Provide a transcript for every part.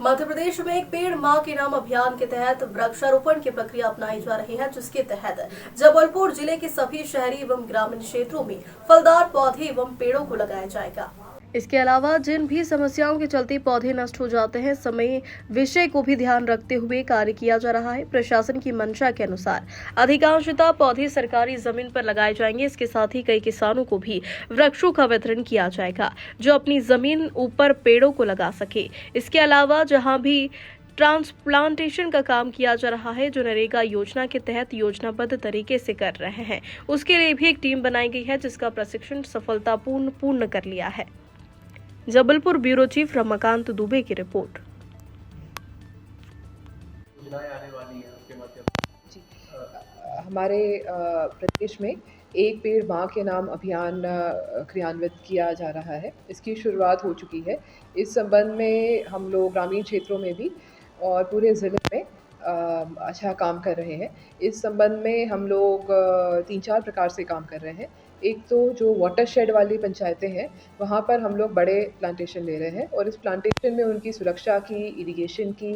मध्य प्रदेश में एक पेड़ मां के नाम अभियान के तहत वृक्षारोपण की प्रक्रिया अपनाई जा रही है, जिसके तहत जबलपुर जिले के सभी शहरी एवं ग्रामीण क्षेत्रों में फलदार पौधे एवं पेड़ों को लगाया जाएगा। इसके अलावा जिन भी समस्याओं के चलते पौधे नष्ट हो जाते हैं, समय विषय को भी ध्यान रखते हुए कार्य किया जा रहा है। प्रशासन की मंशा के अनुसार अधिकांशतः पौधे सरकारी जमीन पर लगाए जाएंगे। इसके साथ ही कई किसानों को भी वृक्षों का वितरण किया जाएगा, जो अपनी जमीन ऊपर पेड़ों को लगा सके। इसके अलावा जहां भी ट्रांसप्लांटेशन का काम किया जा रहा है, जो नरेगा योजना के तहत योजनाबद्ध तरीके से कर रहे हैं, उसके लिए भी एक टीम बनाई गई है, जिसका प्रशिक्षण सफलतापूर्ण पूर्ण कर लिया है। जबलपुर ब्यूरो चीफ रमाकांत दुबे की रिपोर्ट। हमारे प्रदेश में एक पेड़ मां के नाम अभियान क्रियान्वित किया जा रहा है। इसकी शुरुआत हो चुकी है। इस संबंध में हम लोग ग्रामीण क्षेत्रों में भी और पूरे ज़िले में अच्छा काम कर रहे हैं। इस संबंध में हम लोग 3-4 प्रकार से काम कर रहे हैं। एक तो जो वाटरशेड वाली पंचायतें हैं, वहाँ पर हम लोग बड़े प्लांटेशन ले रहे हैं और इस प्लांटेशन में उनकी सुरक्षा की, इरिगेशन की,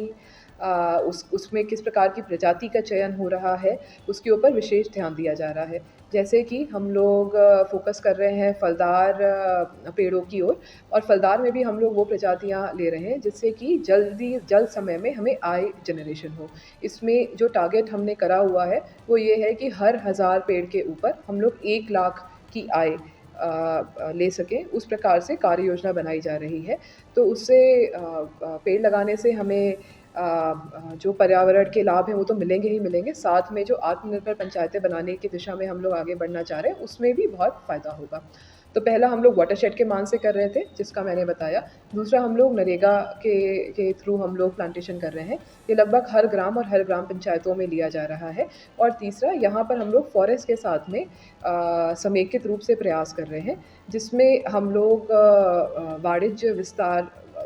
उसमें किस प्रकार की प्रजाति का चयन हो रहा है, उसके ऊपर विशेष ध्यान दिया जा रहा है। जैसे कि हम लोग फोकस कर रहे हैं फलदार पेड़ों की ओर, और फलदार में भी हम लोग वो प्रजातियाँ ले रहे हैं जिससे कि जल्द समय में हमें आय जनरेशन हो। इसमें जो टारगेट हमने करा हुआ है वो ये है कि हर 1000 पेड़ के ऊपर हम लोग 1 लाख की आय ले सकें। उस प्रकार से कार्य योजना बनाई जा रही है। तो उससे पेड़ लगाने से हमें जो पर्यावरण के लाभ हैं वो तो मिलेंगे ही मिलेंगे, साथ में जो आत्मनिर्भर पंचायतें बनाने की दिशा में हम लोग आगे बढ़ना चाह रहे हैं, उसमें भी बहुत फ़ायदा होगा। तो पहला हम लोग वाटरशेड के मान से कर रहे थे, जिसका मैंने बताया। दूसरा हम लोग नरेगा के थ्रू हम लोग प्लांटेशन कर रहे हैं। ये लगभग हर ग्राम और हर ग्राम पंचायतों में लिया जा रहा है। और तीसरा, यहाँ पर हम लोग फॉरेस्ट के साथ में समेकित रूप से प्रयास कर रहे हैं, जिसमें हम लोग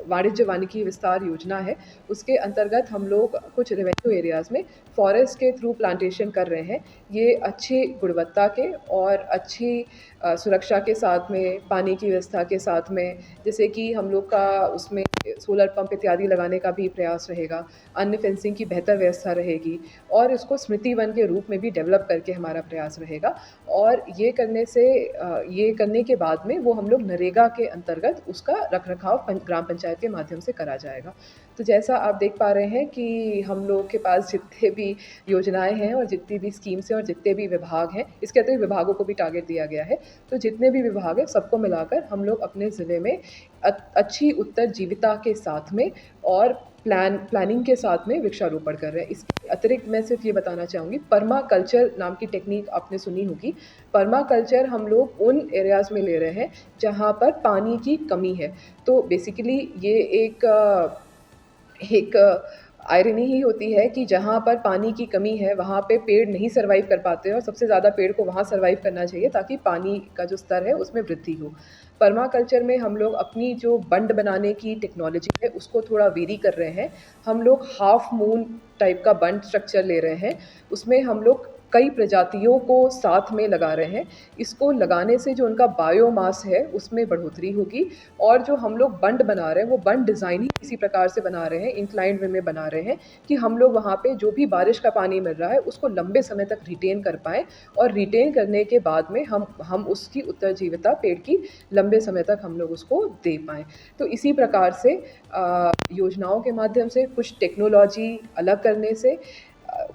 वाणिज्य वानिकी विस्तार योजना है, उसके अंतर्गत हम लोग कुछ रेवेन्यू एरियाज़ में फॉरेस्ट के थ्रू प्लांटेशन कर रहे हैं। ये अच्छी गुणवत्ता के और अच्छी सुरक्षा के साथ में, पानी की व्यवस्था के साथ में, जैसे कि हम लोग का उसमें सोलर पंप इत्यादि लगाने का भी प्रयास रहेगा, अन्य फेंसिंग की बेहतर व्यवस्था रहेगी और इसको स्मृति वन के रूप में भी डेवलप करके हमारा प्रयास रहेगा। और ये करने के बाद में वो हम लोग नरेगा के अंतर्गत उसका रखरखाव ग्राम पंचायत के माध्यम से करा जाएगा। तो जैसा आप देख पा रहे हैं कि हम लोग के पास जितने भी योजनाएं हैं और जितनी भी स्कीम्स हैं और जितने भी विभाग हैं, इसके अतिरिक्त विभागों को भी टारगेट दिया गया है। तो जितने भी विभाग हैं, सबको मिलाकर हम लोग अपने ज़िले में अच्छी उत्तरजीविता के साथ में और प्लानिंग के साथ में वृक्षारोपण कर रहे हैं। इसके अतिरिक्त मैं सिर्फ ये बताना चाहूँगी, पर्मा कल्चर नाम की टेक्निक आपने सुनी होगी। पर्मा कल्चर हम लोग उन एरियाज़ में ले रहे हैं जहाँ पर पानी की कमी है। तो बेसिकली ये एक आयरनी ही होती है कि जहाँ पर पानी की कमी है, वहाँ पे पेड़ नहीं सर्वाइव कर पाते हैं और सबसे ज़्यादा पेड़ को वहाँ सर्वाइव करना चाहिए ताकि पानी का जो स्तर है उसमें वृद्धि हो। पर्मा कल्चर में हम लोग अपनी जो बंड बनाने की टेक्नोलॉजी है उसको थोड़ा वेरी कर रहे हैं। हम लोग हाफ मून टाइप का बंड स्ट्रक्चर ले रहे हैं। उसमें हम लोग कई प्रजातियों को साथ में लगा रहे हैं। इसको लगाने से जो उनका बायोमास है उसमें बढ़ोतरी होगी और जो हम लोग बंड बना रहे हैं वो बंड डिज़ाइन ही इसी प्रकार से बना रहे हैं, इंक्लाइंड वे में बना रहे हैं कि हम लोग वहाँ पे जो भी बारिश का पानी मिल रहा है उसको लंबे समय तक रिटेन कर पाएँ और रिटेन करने के बाद में हम उसकी उत्तरजीविता पेड़ की लंबे समय तक हम लोग उसको दे पाएँ। तो इसी प्रकार से योजनाओं के माध्यम से, कुछ टेक्नोलॉजी अलग करने से,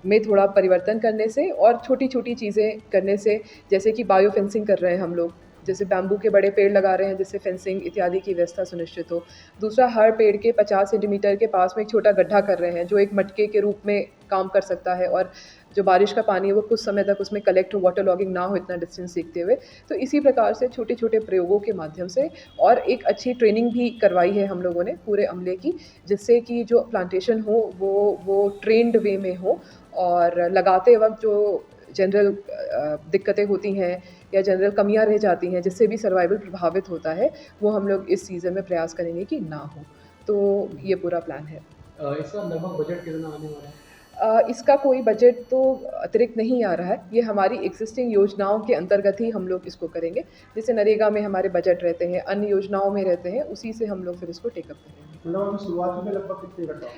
में थोड़ा परिवर्तन करने से और छोटी-छोटी चीज़ें करने से, जैसे कि बायो फेंसिंग कर रहे हैं हम लोग, जैसे बैम्बू के बड़े पेड़ लगा रहे हैं जिससे फेंसिंग इत्यादि की व्यवस्था सुनिश्चित हो। दूसरा, हर पेड़ के 50 सेंटीमीटर के पास में एक छोटा गड्ढा कर रहे हैं जो एक मटके के रूप में काम कर सकता है और जो बारिश का पानी है वो कुछ समय तक उसमें कलेक्ट हो, वाटर लॉगिंग ना हो इतना डिस्टेंस सीखते हुए। तो इसी प्रकार से छोटे-छोटे प्रयोगों के माध्यम से और एक अच्छी ट्रेनिंग भी करवाई है हम लोगों ने पूरे अमले की, जिससे कि जो प्लांटेशन हो वो ट्रेन्ड वे में हो और लगाते वक़्त जो जनरल दिक्कतें होती हैं या जनरल कमियां रह जाती हैं जिससे भी सर्वाइवल प्रभावित होता है, वो हम लोग इस सीज़न में प्रयास करेंगे कि ना हो। तो ये पूरा प्लान है। इसका लगभग बजट कितना आने वाला है? इसका कोई बजट तो अतिरिक्त नहीं आ रहा है, ये हमारी एग्जिस्टिंग योजनाओं के अंतर्गत ही हम लोग इसको करेंगे। जैसे नरेगा में हमारे बजट रहते हैं, अन्य योजनाओं में रहते हैं, उसी से हम लोग फिर इसको टेकअप करेंगे। मतलब अभी शुरुआत में लगभग कितने का था?